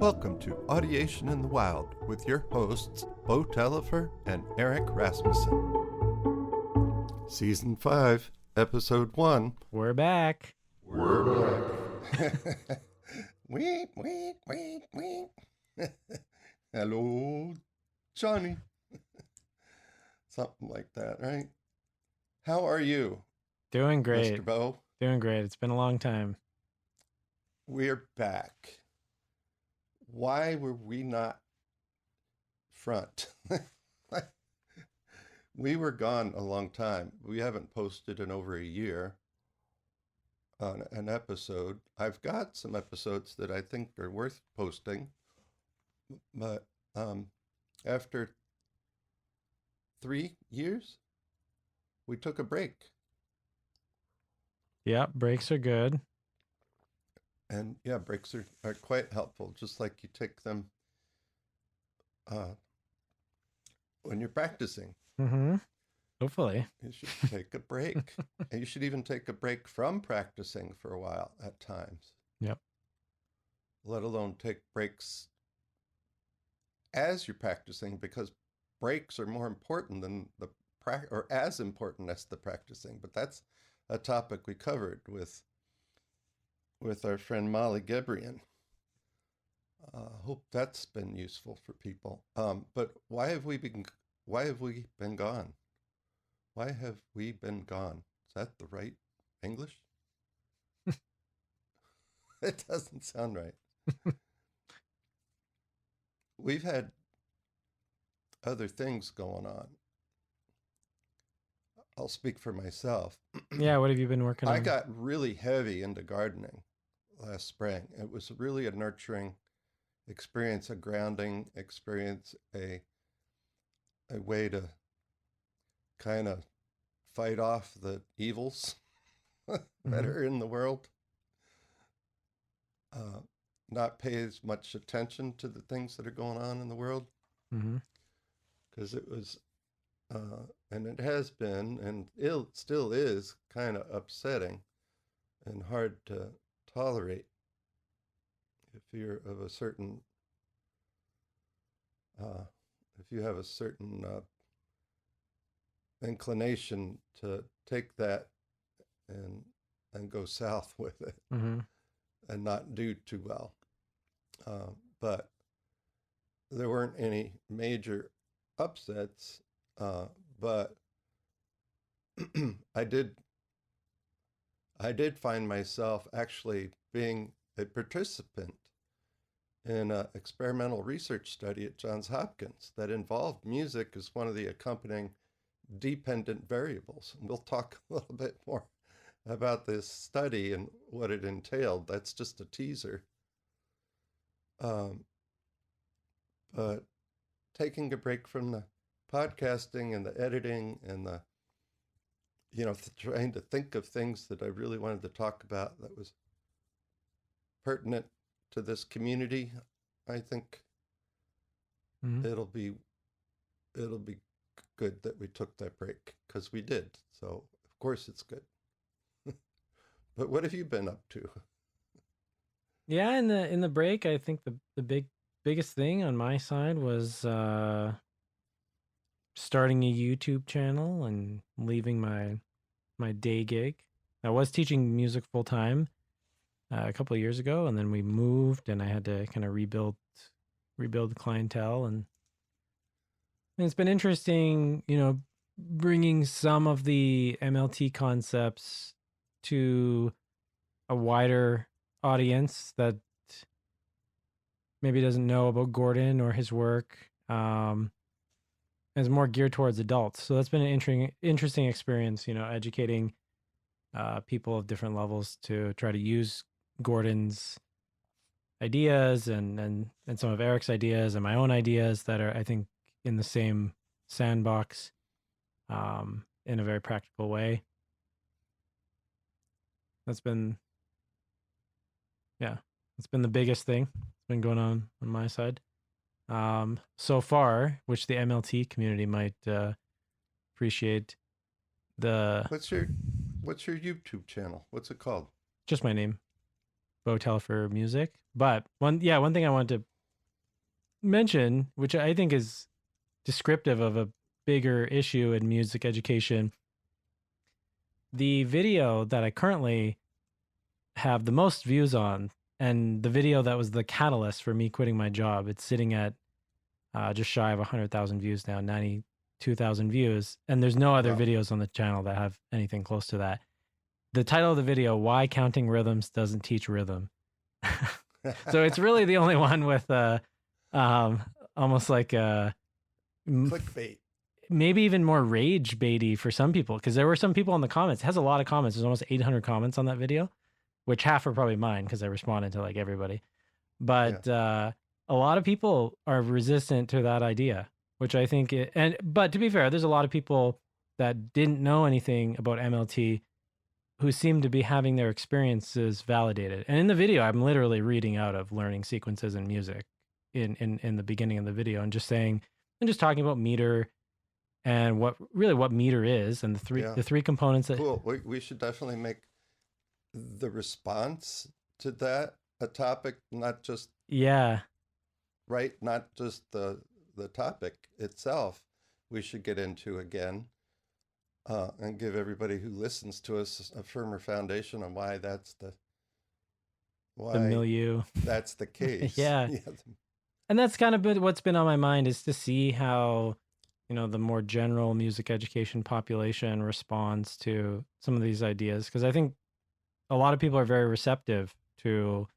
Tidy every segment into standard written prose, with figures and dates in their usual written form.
Welcome to Audiation in the Wild with your hosts, Beau Tellifer and Eric Rasmussen. Season 5, Episode 1. We're back. We're back. Wait. Hello, Johnny. Something like that, right? How are you? Doing great. Mr. Beau? Doing great. It's been a long time. We're back. Why were we not front? We were gone a long time. We haven't posted in over a year on an episode. I've got some episodes that I think are worth posting, but after 3 years, we took a break. Yeah, breaks are good. And yeah, breaks are quite helpful, just like you take them when you're practicing. Mm-hmm. Hopefully. You should take a break. And you should even take a break from practicing for a while at times. Yep. Let alone take breaks as you're practicing, because breaks are more important than or as important as the practicing. But that's a topic we covered with our friend Molly Gebrian. Hope that's been useful for people. But why have we been gone? Why have we been gone? Is that the right English? It doesn't sound right. We've had other things going on. I'll speak for myself. Yeah, what have you been working on? I got really heavy into gardening last spring. It was really a nurturing experience, a grounding experience, a way to kind of fight off the evils that are in the world. Not pay as much attention to the things that are going on in the world. Because it was, and it has been, and it still is kind of upsetting and hard to tolerate if you're of a certain, if you have a certain inclination to take that and go south with it and not do too well. But there weren't any major upsets, but I did find myself actually being a participant in an experimental research study at Johns Hopkins that involved music as one of the accompanying dependent variables. And we'll talk a little bit more about this study and what it entailed. That's just a teaser. But taking a break from the podcasting and the editing and the, trying to think of things that I really wanted to talk about that was pertinent to this community, I think it'll be good that we took that break, because we did. So of course it's good. But what have you been up to? Yeah, in the break, I think the biggest thing on my side was starting a YouTube channel and leaving my day gig. I was teaching music full time a couple of years ago, and then we moved, and I had to kind of rebuild the clientele, and it's been interesting, bringing some of the MLT concepts to a wider audience that maybe doesn't know about Gordon or his work. Is more geared towards adults. So that's been an interesting experience, educating people of different levels to try to use Gordon's ideas and some of Eric's ideas and my own ideas that are, I think, in the same sandbox in a very practical way. That's been the biggest thing that's been going on my side so far, which the MLT community might appreciate. What's your YouTube channel? What's it called? Just my name, Beau Tellifer Music. But one thing I wanted to mention, which I think is descriptive of a bigger issue in music education, the video that I currently have the most views on, and the video that was the catalyst for me quitting my job, it's sitting at just shy of 100,000 views now, 92,000 views, and there's no other Wow. videos on the channel that have anything close to that. The title of the video, Why Counting Rhythms Doesn't Teach Rhythm. So it's really the only one with almost like Clickbait. maybe even more rage baity for some people, because there were some people in the comments. It has a lot of comments. There's almost 800 comments on that video, which half are probably mine because I responded to like everybody. But a lot of people are resistant to that idea, which I think but to be fair, there's a lot of people that didn't know anything about MLT who seem to be having their experiences validated. And in the video, I'm literally reading out of learning sequences and music in the beginning of the video, and just talking about meter and what meter is, and the three components that. Cool. We should definitely make the response to that a topic, not just not just the topic itself. We should get into again and give everybody who listens to us a firmer foundation on why that's the milieu. That's the case. Yeah. And that's kind of what's been on my mind, is to see how, the more general music education population responds to some of these ideas. Because I think a lot of people are very receptive to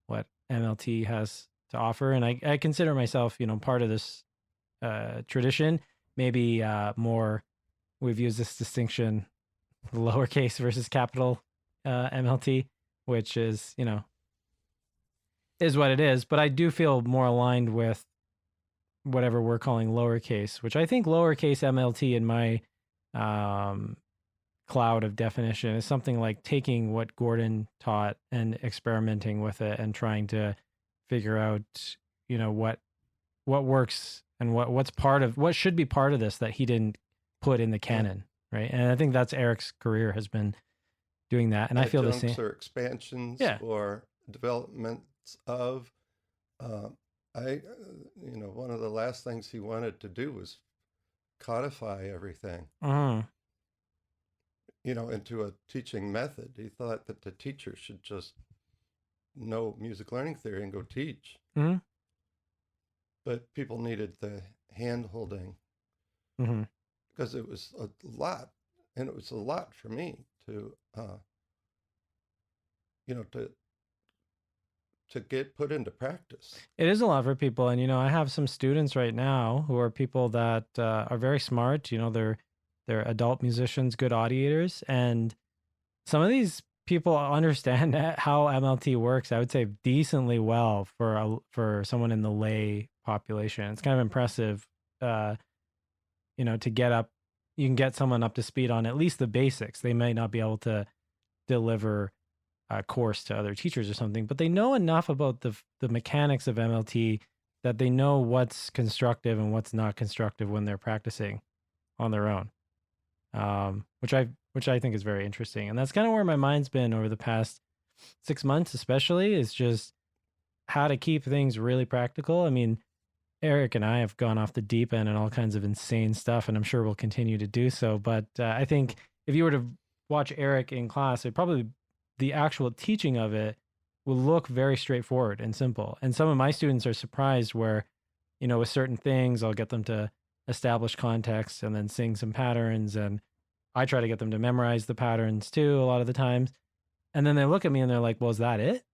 what MLT has to offer. And I consider myself, part of this tradition. Maybe more, we've used this distinction, lowercase versus capital MLT, which is, is what it is. But I do feel more aligned with whatever we're calling lowercase, which I think lowercase MLT in my cloud of definition is something like taking what Gordon taught and experimenting with it and trying to figure out, what works and what should be part of this that he didn't put in the canon, right? And I think that's Eric's career has been doing that, and I feel the same. Or expansions, or developments of. One of the last things he wanted to do was codify everything, into a teaching method. He thought that the teacher should just know music learning theory and go teach. But people needed the hand-holding because it was a lot, and it was a lot for me to, to get put into practice. It is a lot for people. And, I have some students right now who are people that are very smart. They're adult musicians, good audiators. And some of these people understand how MLT works, I would say, decently well for someone in the lay population. It's kind of impressive, to get up. You can get someone up to speed on at least the basics. They may not be able to deliver a course to other teachers or something, but they know enough about the mechanics of MLT that they know what's constructive and what's not constructive when they're practicing on their own, which I think is very interesting. And that's kind of where my mind's been over the past 6 months, especially, is just how to keep things really practical. I mean, Eric and I have gone off the deep end and all kinds of insane stuff, and I'm sure we'll continue to do so. But I think if you were to watch Eric in class, the actual teaching of it will look very straightforward and simple. And some of my students are surprised where, with certain things, I'll get them to establish context and then sing some patterns. And I try to get them to memorize the patterns too, a lot of the times. And then they look at me and they're like, well, is that it?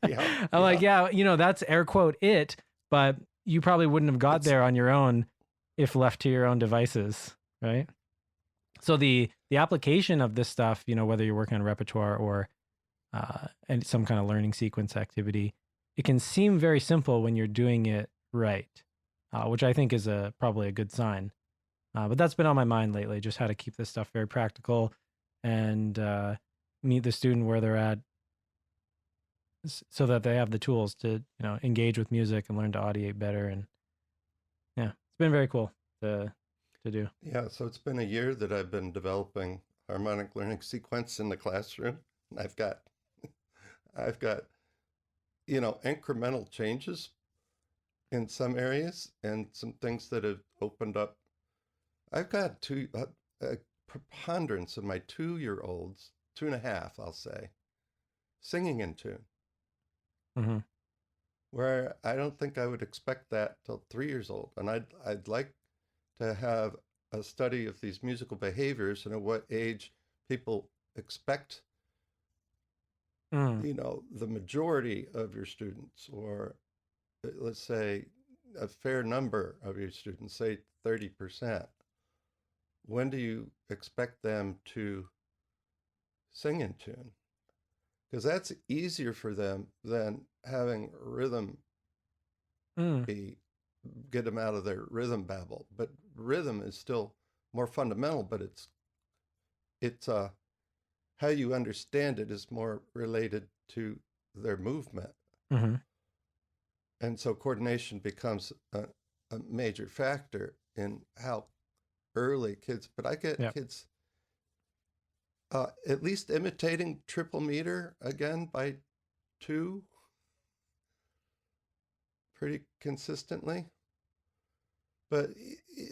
I'm like, yeah, that's air quote it, but you probably wouldn't have got there on your own if left to your own devices, right? So the application of this stuff, whether you're working on repertoire or and some kind of learning sequence activity, it can seem very simple when you're doing it right, which I think is probably a good sign. But that's been on my mind lately, just how to keep this stuff very practical and meet the student where they're at, so that they have the tools to engage with music and learn to audiate better. And yeah, it's been very cool to do. Yeah, so it's been a year that I've been developing harmonic learning sequence in the classroom. I've got incremental changes, in some areas and some things that have opened up. I've got a preponderance of my 2-year-olds, 2.5, I'll say, singing in tune, Mm-hmm. where I don't think I would expect that till 3 years old. And I'd like to have a study of these musical behaviors and at what age people expect, Mm. the majority of your students, or let's say a fair number of your students, say 30%. When do you expect them to sing in tune? Because that's easier for them than having rhythm Mm. get them out of their rhythm babble. But rhythm is still more fundamental, but it's how you understand it is more related to their movement. Mm-hmm. And so coordination becomes a major factor in how early kids, but I get Yep. kids at least imitating triple meter again by 2 pretty consistently. But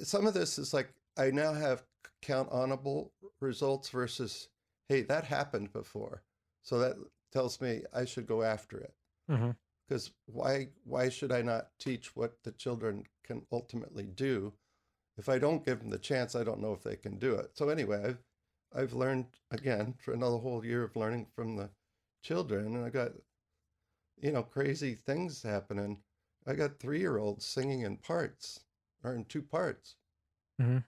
some of this is like, I now have count onable results versus, hey, that happened before. So that tells me I should go after it. Mm-hmm. Because why should I not teach what the children can ultimately do? If I don't give them the chance, I don't know if they can do it. So anyway, I've learned again for another whole year of learning from the children, and I got crazy things happening. I got 3-year-olds singing in parts or in 2 parts, Mm-hmm.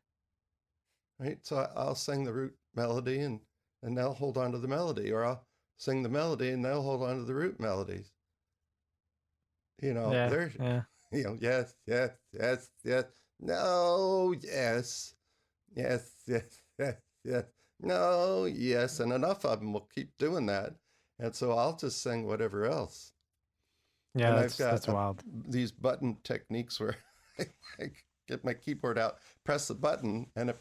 right? So I'll sing the root melody and they'll hold on to the melody, or I'll sing the melody and they'll hold on to the root melodies. Yeah. They're Yeah. yes, yes, yes, yes, no, yes, yes, yes, yes, yes, no, yes, and enough of them will keep doing that, and so I'll just sing whatever else. Yeah. And I've That's got wild. these button techniques where I get my keyboard out, press the button, and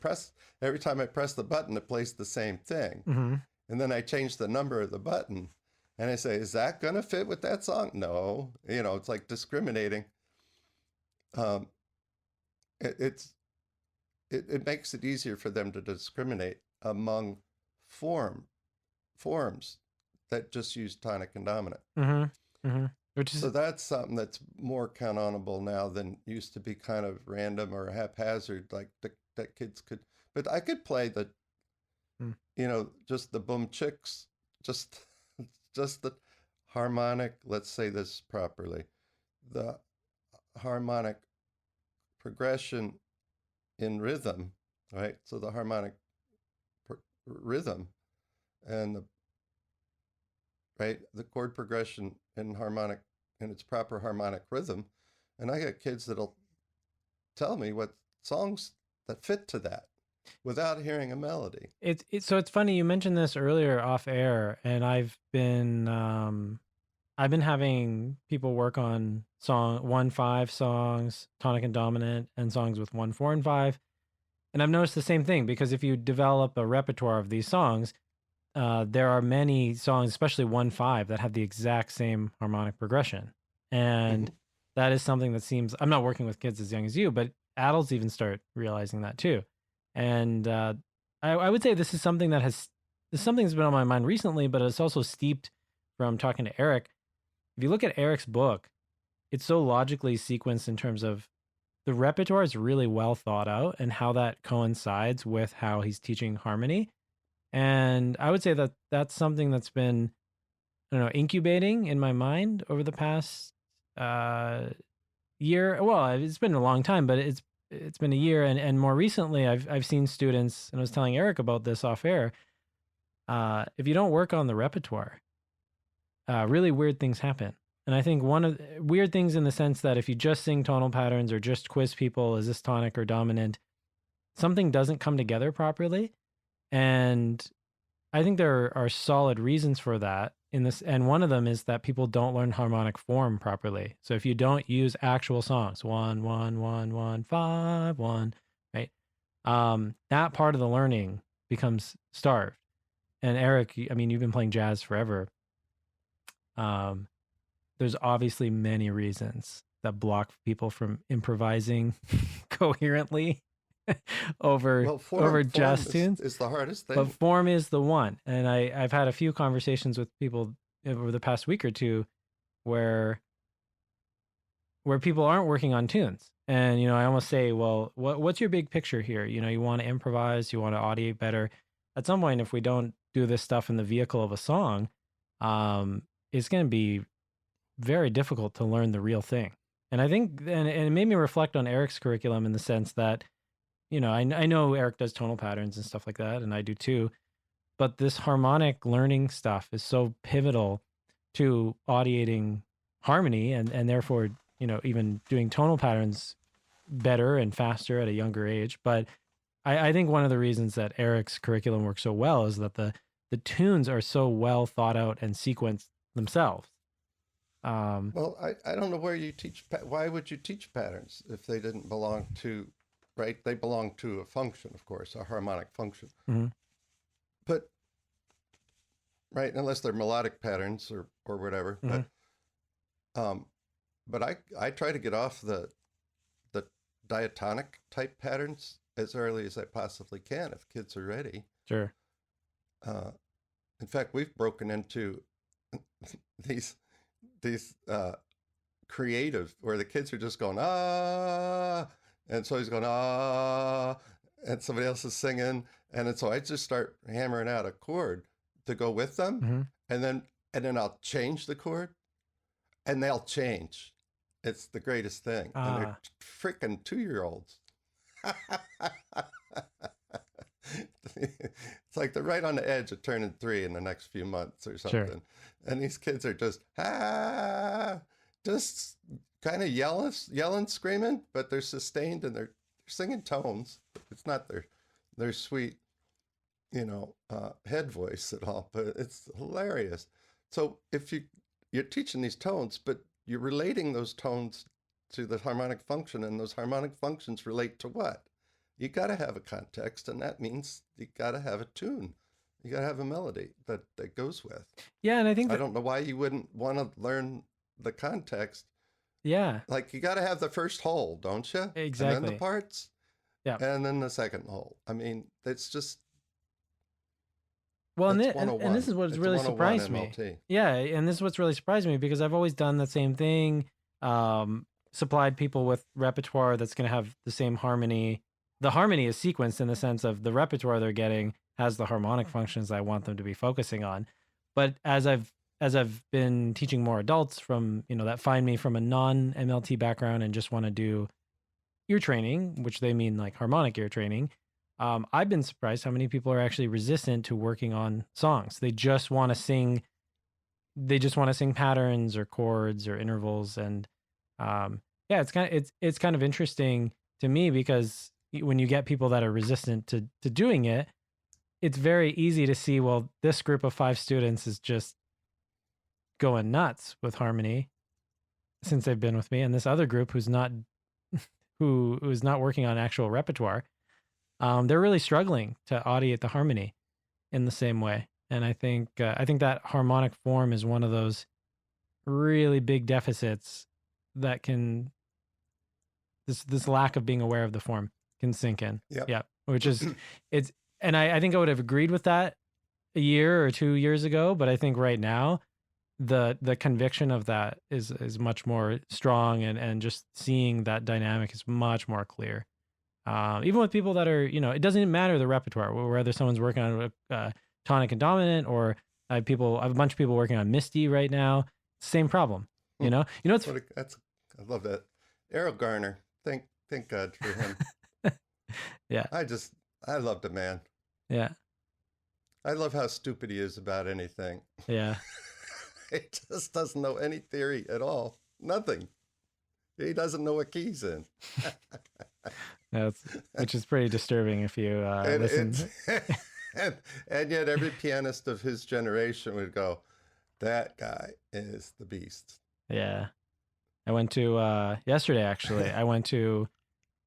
every time I press the button, it plays the same thing. Mm-hmm. And then I change the number of the button, and I say, "Is that gonna fit with that song?" No, it's like discriminating. Um, it, it makes it easier for them to discriminate among forms that just use tonic and dominant. Mm-hmm. Mm-hmm. Which is So that's something that's more countable now than used to be kind of random or haphazard, like that kids could. But I could play mm. just the boom chicks, just just the harmonic. Let's say this properly: the harmonic progression in rhythm, right? So the harmonic rhythm and the chord progression in harmonic in its proper harmonic rhythm, and I got kids that'll tell me what songs that fit to that without hearing a melody. So it's funny you mentioned this earlier off air, and I've been having people work on 1/5 songs, tonic and dominant, and songs with 1/4 and 5. And I've noticed the same thing, because if you develop a repertoire of these songs, there are many songs, especially 1/5, that have the exact same harmonic progression. And Mm-hmm. that is something that seems, I'm not working with kids as young as you, but adults even start realizing that too. And I would say this is something this is something that's been on my mind recently, but it's also steeped from talking to Eric. If you look at Eric's book, it's so logically sequenced in terms of the repertoire is really well thought out and how that coincides with how he's teaching harmony. And I would say that that's something that's been, I don't know, incubating in my mind over the past year. Well, it's been a long time, but it's been a year, and more recently, I've seen students, and I was telling Eric about this off air. If you don't work on the repertoire, really weird things happen. And I think one of weird things in the sense that if you just sing tonal patterns or just quiz people, is this tonic or dominant, something doesn't come together properly. And I think there are solid reasons for that in this. And one of them is that people don't learn harmonic form properly. So if you don't use actual songs, 1, 1, 1, 1, 5, 1, right? That part of the learning becomes starved. And Eric, I mean, you've been playing jazz forever. There's obviously many reasons that block people from improvising coherently over Well, form jazz tunes. is the hardest But thing. form is the one. And I've had a few conversations with people over the past week or two where people aren't working on tunes. And, I almost say, well, what's your big picture here? You want to improvise, you want to audiate better. At some point, if we don't do this stuff in the vehicle of a song, it's going to be very difficult to learn the real thing. And I think, and it made me reflect on Eric's curriculum in the sense that, I know Eric does tonal patterns and stuff like that, and I do too. But this harmonic learning stuff is so pivotal to audiating harmony and therefore, even doing tonal patterns better and faster at a younger age. But I think one of the reasons that Eric's curriculum works so well is that the tunes are so well thought out and sequenced themselves. Well, I don't know where you teach. Why would you teach patterns if they didn't belong to, right? They belong to a function, of course, a harmonic function. Mhm. But, right, unless they're melodic patterns or whatever. But I try to get off the diatonic type patterns as early as I possibly can if kids are ready. Sure. In fact, we've broken into these creative where the kids are just going ah, and so he's going ah, and somebody else is singing, and so I just start hammering out a chord to go with them, and then I'll change the chord, and they'll change. It's the greatest thing, and they're freaking 2-year-olds. It's like they're right on the edge of turning 3 in the next few months or something. Sure. And these kids are just just kind of yelling, screaming, but they're sustained and they're singing tones. It's not their sweet, head voice at all, but it's hilarious. So if you're teaching these tones, but you're relating those tones to the harmonic function, and those harmonic functions relate to what? You got to have a context, and that means you got to have a tune. You got to have a melody that goes with. Yeah, and I think I don't know why you wouldn't want to learn the context. Yeah. Like you got to have the first whole, don't you? Exactly. And then the parts. Yeah. And then the second whole. I mean, it's just. Well, and this is what's really surprised me. Yeah, and this is what's really surprised me because I've always done the same thing. Supplied people with repertoire that's going to have the same harmony. The harmony is sequenced in the sense of the repertoire they're getting has the harmonic functions I want them to be focusing on. But as I've been teaching more adults from, that find me from a non-MLT background and just want to do ear training, which they mean like harmonic ear training, I've been surprised how many people are actually resistant to working on songs. They just want to sing. They just want to sing patterns or chords or intervals, and it's kind of interesting to me because when you get people that are resistant to doing it, it's very easy to see, well, this group of 5 students is just going nuts with harmony since they've been with me, and this other group who's not working on actual repertoire, they're really struggling to audiate the harmony in the same way. And I think that harmonic form is one of those really big deficits that can this lack of being aware of the form can sink in. Yeah. Which is and I think I would have agreed with that a year or 2 years ago, but I think right now the conviction of that is much more strong, and just seeing that dynamic is much more clear. Even with people that are, it doesn't even matter the repertoire, whether someone's working on tonic and dominant, or I have a bunch of people working on Misty right now. Same problem, I love that. Errol Garner, thank God for him. Yeah. I love the man. Yeah. I love how stupid he is about anything. Yeah. He just doesn't know any theory at all. Nothing. He doesn't know what key's in. Which is pretty disturbing if you listen. And yet every pianist of his generation would go, that guy is the beast. Yeah. I went to, yesterday actually, I went to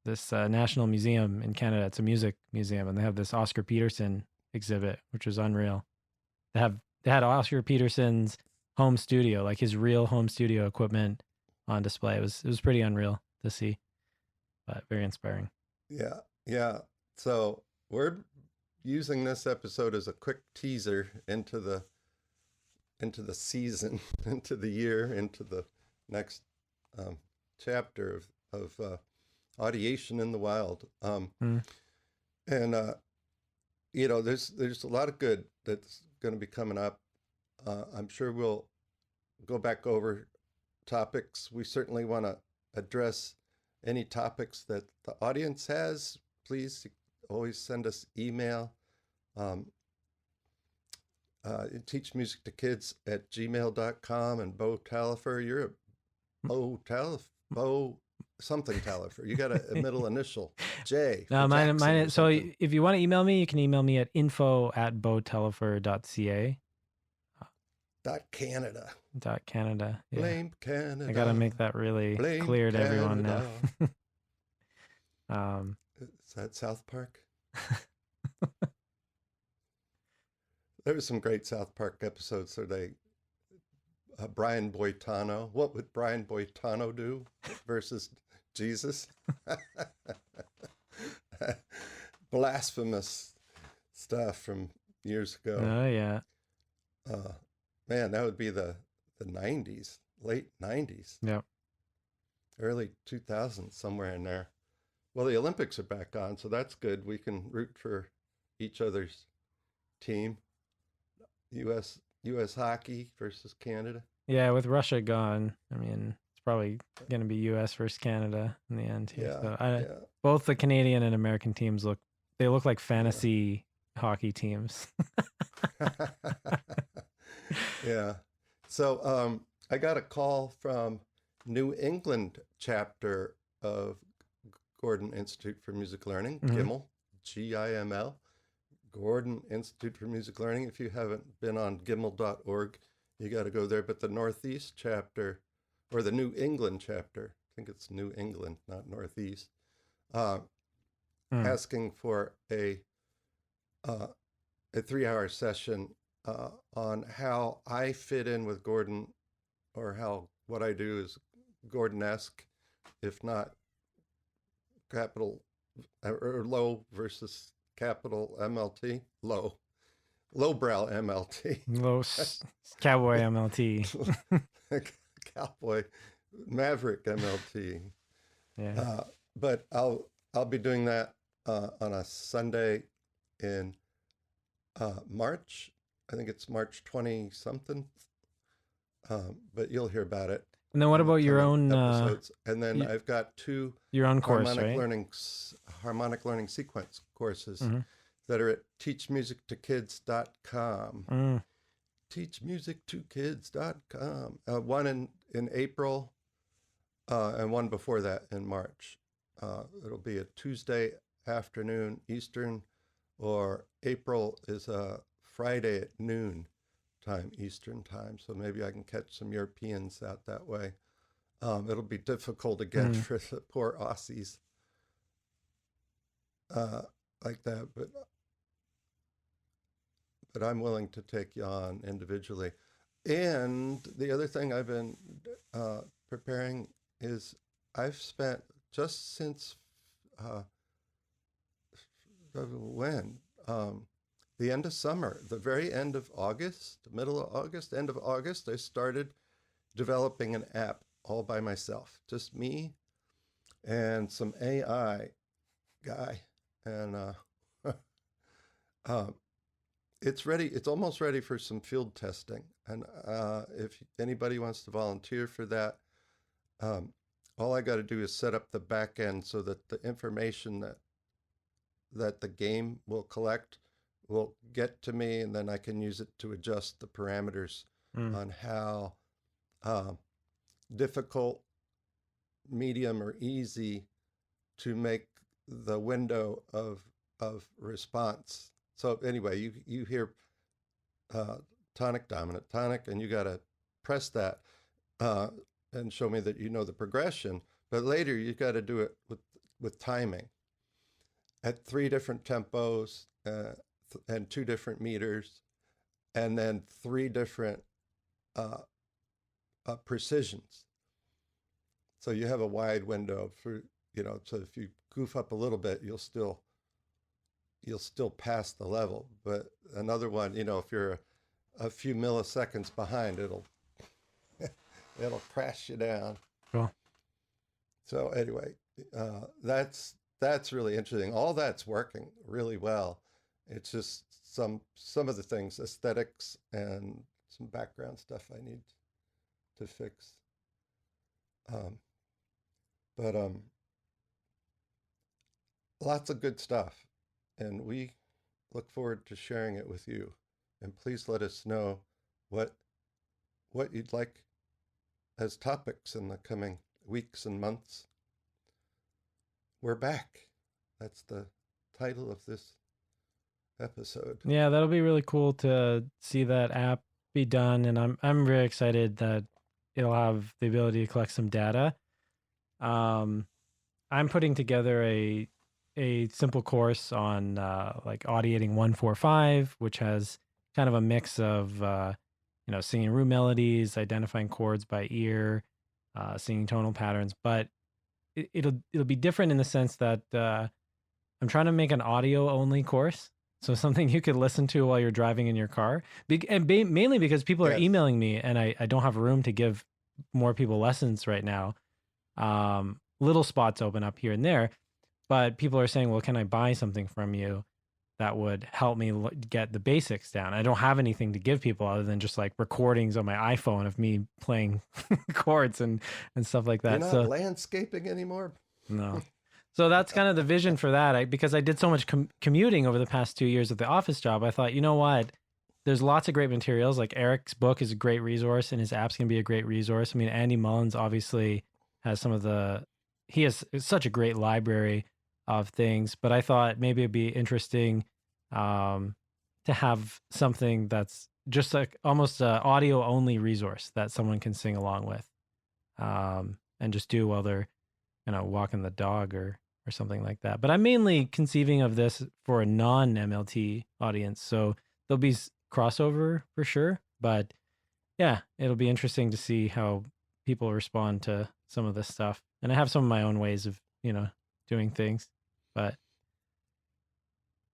this National Museum in Canada. It's a music museum, and they have this Oscar Peterson exhibit, which was unreal. They had Oscar Peterson's home studio, like his real home studio equipment on display. It was pretty unreal to see, but very inspiring. Yeah, yeah. So we're using this episode as a quick teaser into the season, into the year, into the next um, chapter of audiation in the wild. Mm. And there's a lot of good that's going to be coming up. I'm sure we'll go back over topics. We certainly want to address any topics that the audience has. Please always send us email. Teach music to kids at gmail.com. And Beau Talifer, you're a Beau something Talifer. You got a middle initial J. No, mine is, so if you want to email me, you can email me at info@beautalifer.ca. .Canada. .Canada. Yeah. Blame Canada. I gotta make that really clear to everyone now. Is that South Park? There were some great South Park episodes where they Brian Boitano. What would Brian Boitano do versus Jesus? Blasphemous stuff from years ago. Oh yeah. Man, that would be the 90s, late 90s. Yep. Early 2000s, somewhere in there. Well, the Olympics are back on, so that's good. We can root for each other's team. U.S. hockey versus Canada. Yeah, with Russia gone, I mean, it's probably going to be U.S. versus Canada in the end. Yeah, so both the Canadian and American teams look like fantasy hockey teams. Yeah. So I got a call from New England chapter of Gordon Institute for Music Learning, GIML, GIML, Gordon Institute for Music Learning. If you haven't been on giml.org, you got to go there. But the Northeast chapter, or the New England chapter, I think it's New England, not Northeast, asking for a 3-hour session on how I fit in with Gordon, or how what I do is Gordon-esque, if not capital or low versus capital MLT, lowbrow MLT, low cowboy MLT, cowboy maverick MLT. Yeah. But I'll be doing that on a Sunday in March. I think it's March 20 something. But you'll hear about it. And then what about your own episodes? And then I've got 2 your own course, harmonic learning sequence courses that are at teachmusictokids.com. Teachmusictokids.com. One in April, and one before that in March. It'll be a Tuesday afternoon Eastern, or April is a Friday at noon time Eastern time. So maybe I can catch some Europeans out that way. It'll be difficult again for the poor Aussies like that, but I'm willing to take you on individually. And the other thing I've been preparing is I've spent just since the end of summer, the very end of August, middle of August, end of August, I started developing an app all by myself, just me and some AI guy. And it's ready. It's almost ready for some field testing. And if anybody wants to volunteer for that, all I got to do is set up the back end so that the information that the game will collect will get to me, and then I can use it to adjust the parameters on how difficult, medium, or easy to make the window of response. So anyway, you hear tonic, dominant, tonic, and you got to press that and show me that you know the progression. But later you got to do it with timing at 3 different tempos and 2 different meters, and then 3 different precisions. So you have a wide window for, so if you goof up a little bit, you'll still pass the level. But another one, if you're a few milliseconds behind, it'll crash you down. Cool. So anyway, that's really interesting. All that's working really well. It's just some of the things, aesthetics and some background stuff I need to fix. Um, but lots of good stuff, and we look forward to sharing it with you. And please let us know what you'd like as topics in the coming weeks and months. We're back. That's the title of this episode. Yeah, that'll be really cool to see that app be done, and I'm very excited that it'll have the ability to collect some data. I'm putting together a simple course on like audiating 145, which has kind of a mix of singing root melodies, identifying chords by ear, singing tonal patterns, but it'll be different in the sense that I'm trying to make an audio only course. So something you could listen to while you're driving in your car. Mainly because people are Yes. emailing me and I don't have room to give more people lessons right now. Little spots open up here and there, but people are saying, well, can I buy something from you that would help me get the basics down? I don't have anything to give people other than just like recordings on my iPhone of me playing chords and stuff like that. You're not landscaping anymore? No. So that's kind of the vision for that. Because I did so much commuting over the past 2 years at the office job, I thought, you know what? There's lots of great materials. Like Eric's book is a great resource, and his apps can be a great resource. I mean, Andy Mullins obviously has he has such a great library of things, but I thought maybe it'd be interesting to have something that's just like almost an audio only resource that someone can sing along with, and just do while they're walking the dog or something like that. But I'm mainly conceiving of this for a non-MLT audience, so there'll be crossover for sure. But yeah, it'll be interesting to see how people respond to some of this stuff. And I have some of my own ways of doing things, but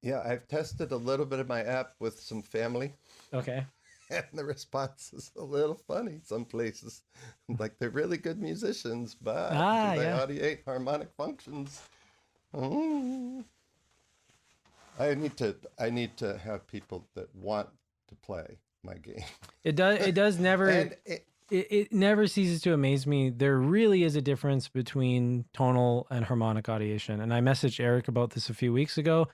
yeah, I've tested a little bit of my app with some family. Okay. And the response is a little funny some places. Like they're really good musicians, but do they audiate harmonic functions? I need to have people that want to play my game. It does never And it never ceases to amaze me. There really is a difference between tonal and harmonic audiation. And I messaged Eric about this a few weeks ago,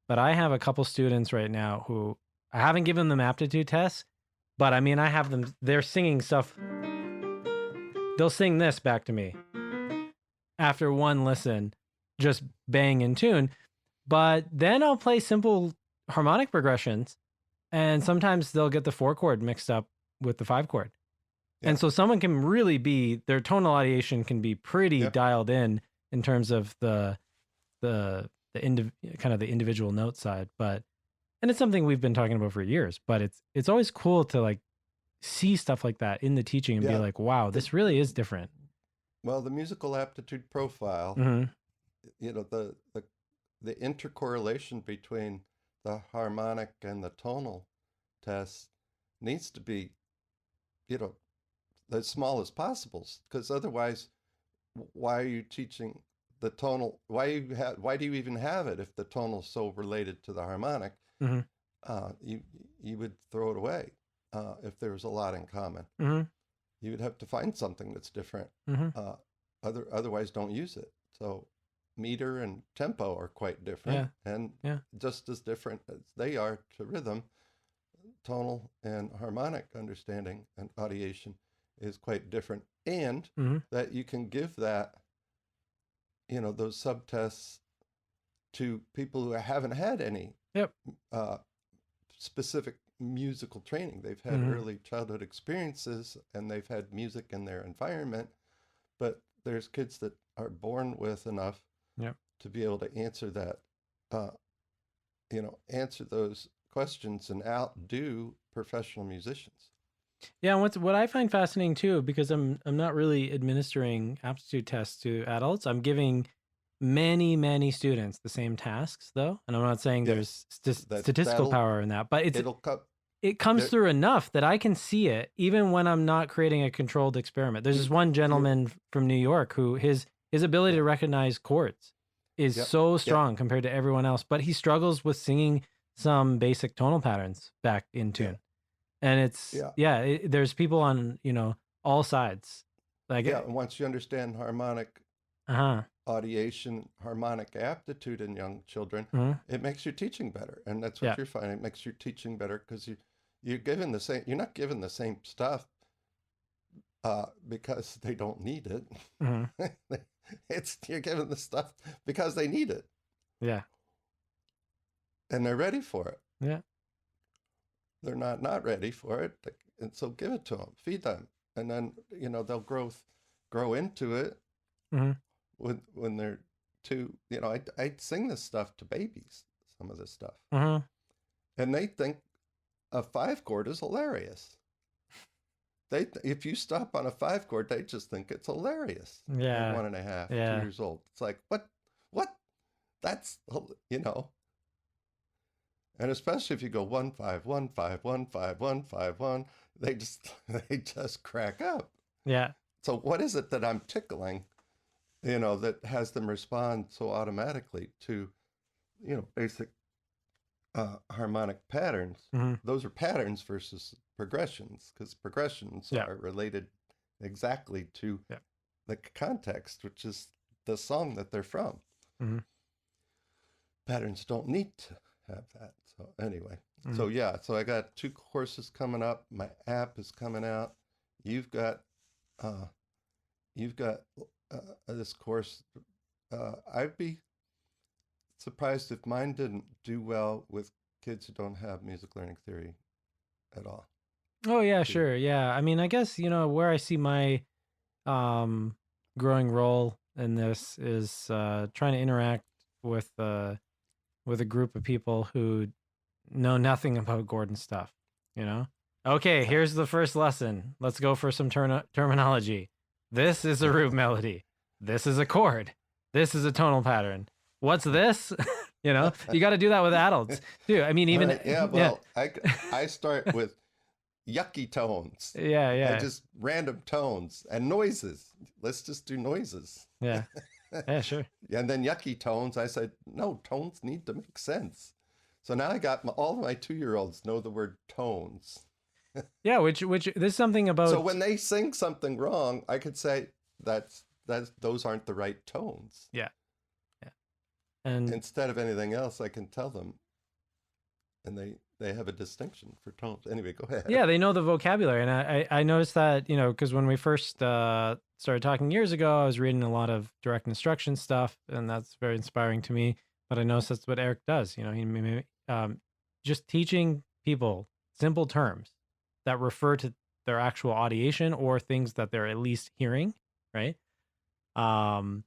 but I have a couple students right now who I haven't given them aptitude tests, but I mean, I have them, they're singing stuff. They'll sing this back to me after one listen, just bang in tune. But then I'll play simple harmonic progressions, and sometimes they'll get the 4-chord mixed up with the 5-chord. Yeah. And so someone can really their tonal audiation can be pretty dialed in terms of the kind of the individual note side. And it's something we've been talking about for years, but it's always cool to like see stuff like that in the teaching and be like, wow, this really is different. Well, the musical aptitude profile, the intercorrelation between the harmonic and the tonal test needs to be, as small as possible, because otherwise, why are you teaching the tonal? Why do you even have it if the tonal is so related to the harmonic? You would throw it away if there was a lot in common. You would have to find something that's different. Otherwise, don't use it. So meter and tempo are quite different, and just as different as they are to rhythm, tonal and harmonic understanding and audiation is quite different. And that you can give that, those subtests to people who haven't had any specific musical training. They've had early childhood experiences and they've had music in their environment, but there's kids that are born with enough to be able to answer that, answer those questions and outdo professional musicians. Yeah, and what I find fascinating too, because I'm not really administering aptitude tests to adults. I'm giving many students the same tasks though, and I'm not saying Yeah, there's statistical that'll power in that, but it'll come it comes there. through enough that I can see it even when I'm not creating a controlled experiment. There's You this one you gentleman from New York who his ability yeah, to recognize chords is yep, so yep, strong compared to everyone else, but he struggles with singing some basic tonal patterns back in yeah, tune. And it's yeah, there's people on, all sides. Like, yeah. And once you understand harmonic uh-huh. audiation, harmonic aptitude in young children, Mhm. it makes your teaching better, and that's Yeah. what you're finding. It makes your teaching better because you're given the same. You're not given the same stuff because they don't need Mhm. it. It's you're given the stuff because they need it Yeah. and they're ready for it. Yeah. They're not ready for it, and so give it to them, feed them, and then they'll grow into it Mhm. when they're two. I sing this stuff to babies, some of this stuff, Mhm. and they think a five chord is hilarious. If you stop on a five chord, they just think it's hilarious at Yeah. 1.5, two Yeah. years old. It's like, what? That's, and especially if you go 1 5 1 5 1 5 1 5 1, they just they just crack up. Yeah. So what is it that I'm tickling, that has them respond so automatically to, basic harmonic patterns? Mhm. Those are patterns versus progressions, because progressions Yeah. are related exactly to Yeah. the context, which is the song that they're from. Mhm. Patterns don't need to have that. So anyway, Mhm. so yeah, so I got 2 courses coming up. My app is coming out. You've got uh, you've got this course. I'd be surprised if mine didn't do well with kids who don't have music learning theory at all. Oh yeah, Too. sure. Yeah. I mean, I guess, where I see my um growing role in this is trying to interact with a group of people who know nothing about Gordon stuff, you know? Okay, Yeah, here's the first lesson. Let's go for some terminology. This is a yeah. root melody. This is a chord. This is a tonal pattern. What's this? You got to do that with adults too. I mean, All even right. Yeah. yeah, Well, I start with yucky tones. yeah, I yeah, just random tones and noises. Let's just do noises. yeah, yeah, sure. And then yucky tones, I said, no, tones need to make sense. So now I got all of my 2-year-olds know the word tones. Yeah, which there's something So about when they sing something wrong, I could say those aren't the right tones. yeah, yeah, and Instead of anything else, I can tell them, and they have a distinction for tones. Anyway, go ahead. yeah, they know the vocabulary, and I noticed that because when we first started talking years ago, I was reading a lot of direct instruction stuff, and that's very inspiring to me. But I noticed that's what Eric does. Just teaching people simple terms that refer to their actual audiation or things that they're at least hearing, right? Um,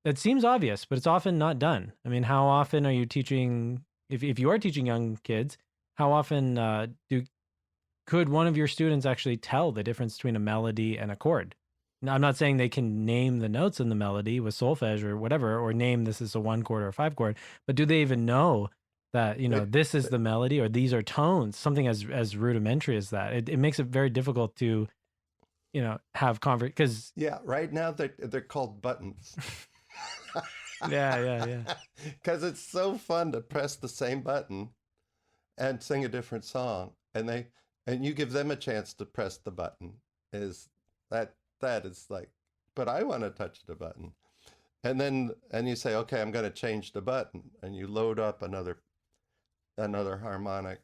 it seems obvious, but it's often not done. I mean, how often are you teaching? If you are teaching young kids, how often do could one of your students actually tell the difference between a melody and a chord? Now, I'm not saying they can name the notes in the melody with solfege or whatever, or name this is a 1 chord or a 5 chord, but do they even know that, They, this is they, the melody or these are tones, something as rudimentary as that? It makes it very difficult to, have because yeah, right now they're called buttons. yeah, yeah, yeah. Because it's so fun to press the same button and sing a different song, and you give them a chance to press the button. Is that is like, but I want to touch the button, and you say, okay, I'm going to change the button, and you load up another harmonic,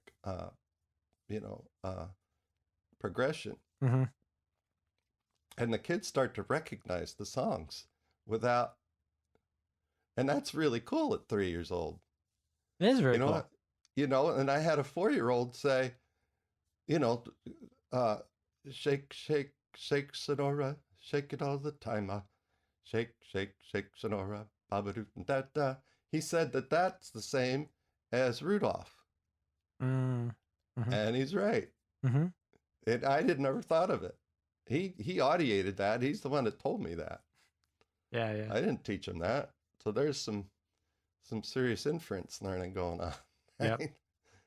you know, progression, Hmm. and the kids start to recognize the songs without, and that's really cool at 3 years old. It is You very know cool. what? And I had a 4-year-old say, you know, uh, shake, shake, shake, Sonora, shake it all the time. Shake, shake, shake, Sonora, babadoo, da da. He said that that's the same as Rudolph, Mm-hmm. and he's right. Mm-hmm. And I had never thought of it. He audiated that. He's the one that told me that. Yeah. I didn't teach him that. So there's some serious inference learning going on. Yep.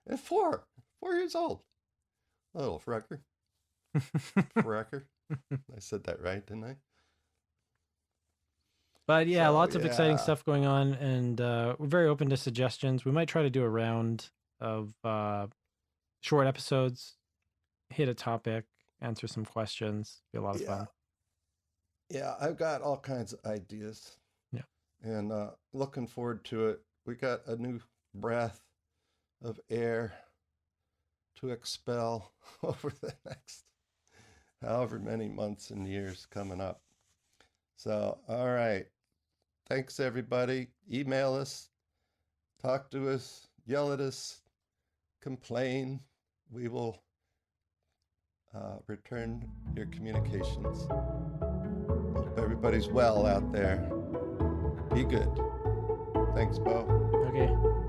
And 4 years old. Little frecker. Frecker. I said that right, didn't I? But yeah, So, lots of exciting yeah. stuff going on, and we're very open to suggestions. We might try to do a round of short episodes, hit a topic, answer some questions. Be a lot of fun. Yeah, I've got all kinds of ideas. Yeah. And looking forward to it. We got a new breath of air to expel over the next however many months and years coming up. So, all right. Thanks, everybody. Email us, talk to us, yell at us, complain. We will return your communications. Hope everybody's well out there. Be good. Thanks, Beau. Okay.